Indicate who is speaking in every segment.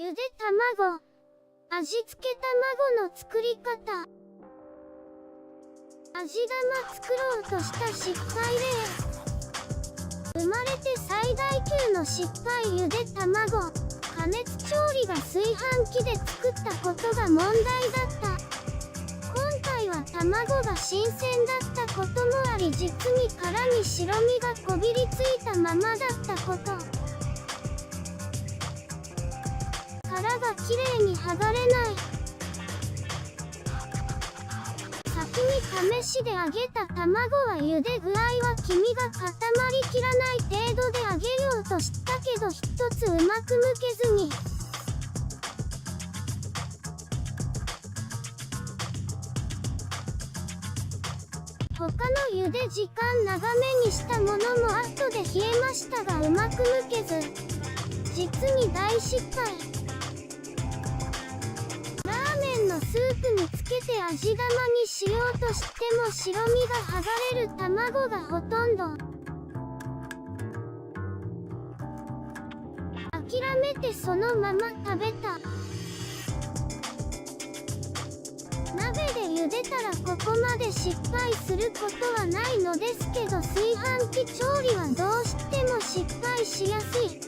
Speaker 1: ゆで卵。味付け卵の作り方。味玉作ろうとした失敗例。生まれて最大級の失敗ゆで卵。加熱調理が炊飯器で作ったことが問題だった。今回は卵が新鮮だったこともあり、実に殻に白身がこびりついたままだったこと。殻がきれいに剥がれない。先に試しで揚げた卵は茹で具合は黄身が固まりきらない程度で揚げようとしたけど、一つうまく剥けずに。他の茹で時間長めにしたものも後で冷えましたがうまく剥けず、実に大失敗。ラーメンのスープにつけて味玉にしようとしても白身が剥がれる卵がほとんど。諦めてそのまま食べた。鍋で茹でたらここまで失敗することはないのですけど、炊飯器調理はどうしても失敗しやすい。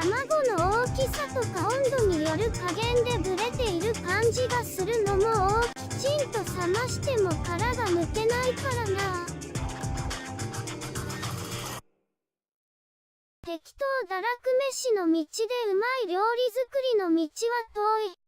Speaker 1: 卵の大きさとか温度による加減でブレている感じがするのもきちんと冷ましても殻がむけないからな。適当堕落飯の道でうまい料理作りの道は遠い。